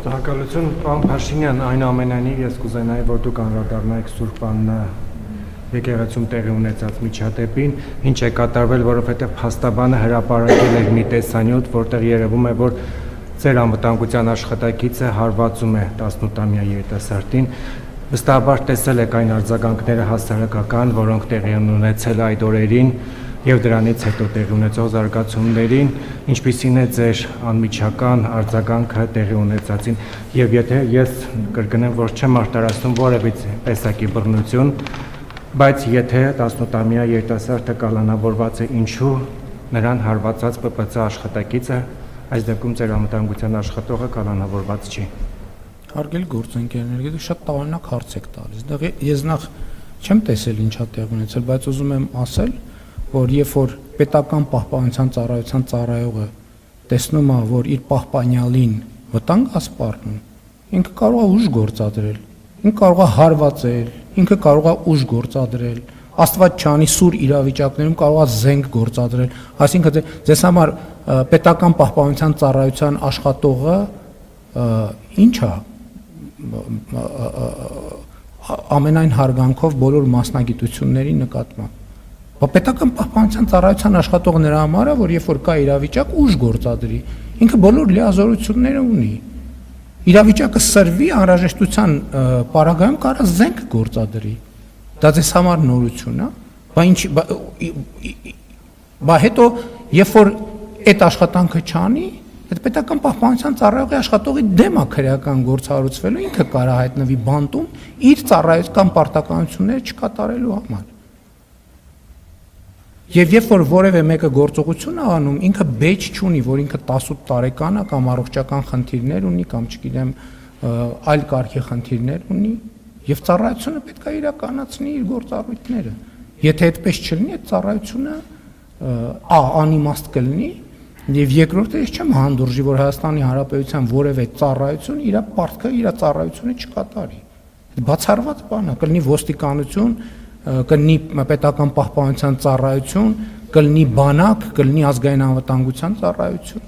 Շնորհակալություն, պարոն Փաշինյան, այնուամենայնիվ ես կուզենայի, որ դուք անդրադառնայիք Սուրբ եկեղեցում տեղի ունեցած միջադեպին, ինչ է կատարվել, որովհետև փաստաբանը հրապարակել էր մի տեսանյութ, որտեղ երևում է, որ ձեր անվտանգության աշխատակիցը հարվածում է 18-ամյա երիտասարդին։ Վստահաբար տեսել եք այն արձագանքները հասարակական, որոնք տեղի են ունեցել այդ օրերին եւ դրանից հետո տեղի ունեցող զարգացումներին, ինչպիսին է ձեր անմիջական արձագանքը տեղի ունեցածին, եւ եթե ես կրկնեմ, որ չեմ արտարացնում որևէ տեսակի բռնություն, բայց եթե 18-ամյա երիտասարդը կալանավորված է, ինչու նրան հարվածած ՊՊՑ աշխատակիցը, այս դեպքում ձեր անվտանգության աշխատողը կալանավորված չի։ Հարգելի գործընկերներ, դուք շատ տարօրինակ հարց եք տալիս։ Դա ես նախ չեմ տեսել ինչա տեղ ունեցել, բայց ուզում եմ ասել, որ երբ որ պետական պահպանության ծառայության ծառայողը տեսնում է, որ իր պահպանյալին վտանգ է սպառնում, ինքը կարող է ուժ գործադրել, ինքը կարող է հարվածել, ինքը կարող է ուժ գործադրել, Աստված չանի սուր իրավիճակներում կարող է զենք գործադրել, այսինքն ձեզ համար պետական պահպանության ծառայության աշխատողը ինչ է ամենայն հարգանքով բոլոր մասնագիտությունների նկատմամբ։ Պետական պահպանության ծառայության աշխատողը նրա համար է, որ երբ որ կա իրավիճակ ուժ գործադրի, ինքը բոլոր լիազորությունները ունի։ Իրավիճակը սրվի, անհրաժեշտության պարագայում կարող է զենք գործադրի։ Դա ձեզ համար նորություն է, բա հետո երբ որ այդ աշխատանքը չանի, այդ պետական պահպանության ծառայողի աշխատողի դեմ է քրեական գործ հարուցվելու, ինքը կարող է հայտնվի բանտում իր ծառայական պարտականությունները չկատարելու համար։ Եվ երբ որ որևէ մեկը գործողություն է անում, ինքը բեջ չունի, որ ինքը 18 տարեկան է կամ առողջական խնդիրներ ունի, կամ չգիտեմ, այլ կարգի խնդիրներ ունի, եւ ծառայությունը պետք է իրականացնի իր գործառույթները։ Եթե այդպես չլինի, այդ ծառայությունը անիմաստ կլինի, եւ երկրորդը ես չեմ հանդուրժի, որ Հայաստանի Հանրապետության որևէ ծառայություն իր պարտքը, իր ծառայությունը չկատարի։ Բացառված բան է, կլինի ոստիկանություն, կլինի պետական պահպանության ծառայություն, կլինի բանակ, կլինի ազգային անվտանգության ծառայություն։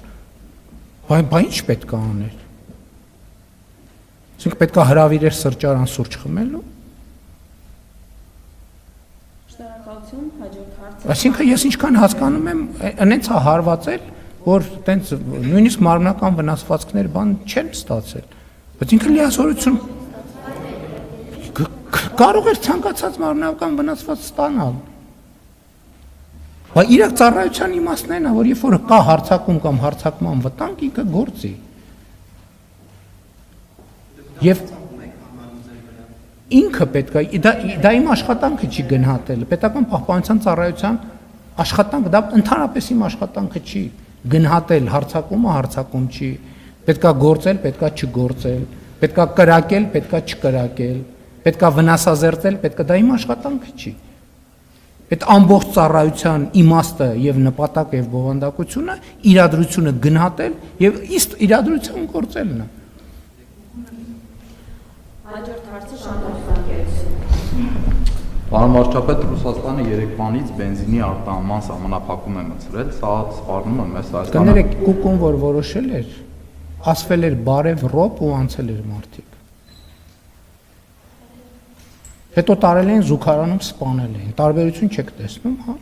Բա ինչ պետք է անել։ Այսինքն պետք է հրավիրեր սրճարան սուրճ խմելու։ Շնորհակալություն, հաջորդ հարցը։ Այսինքն ես ինչքան հասկանում եմ, այնց է հարվածել, որ տենց նույնիսկ մարմնական վնասվածքներ բան չեն ստացել։ Բայց ինքը լիազորություն կարող էր ցանկացած մարմնական վնասված ստանալ։ Բայց իր ծառայության իմաստն այն է, որ երբ որ կա հարձակում կամ հարձակման վտանգ, ինքը գործի։ Եվ ինքը պետք է դա իմ աշխատանքը չի գնահատել, պետական պահպանության ծառայության աշխատանքը, դա ընդհանրապես իմ աշխատանքը չի գնահատել հարձակումը, հարձակում չի, պետք է գործել, պետք է չգործել, պետք է կրակել, պետք է չկրակել, պետք է վնասազերծել, պետք է դա իմ աշխատանքը չի։ Այդ ամբողջ ծառայության իմաստը եւ նպատակը եւ բովանդակությունը իրադրությունը գնահատել եւ իսկ իրադրություն գործելն է։ Հաջորդ հարցը շնորհակալություն։ Պարոն վարչապետ, Ռուսաստանը երեկվանից բենզինի արտահանման սահմանափակում է մտցրել, սա սպառնում է մեզ Հայաստանը։ Կներեք, կուկուն որ որոշել էր, ասվել էր բարև ռոպ ու անցել էր մարդիկ։ Հետո տարել էին զուգարանում սպանել էին, տարբերություն չեք տեսնում, հա։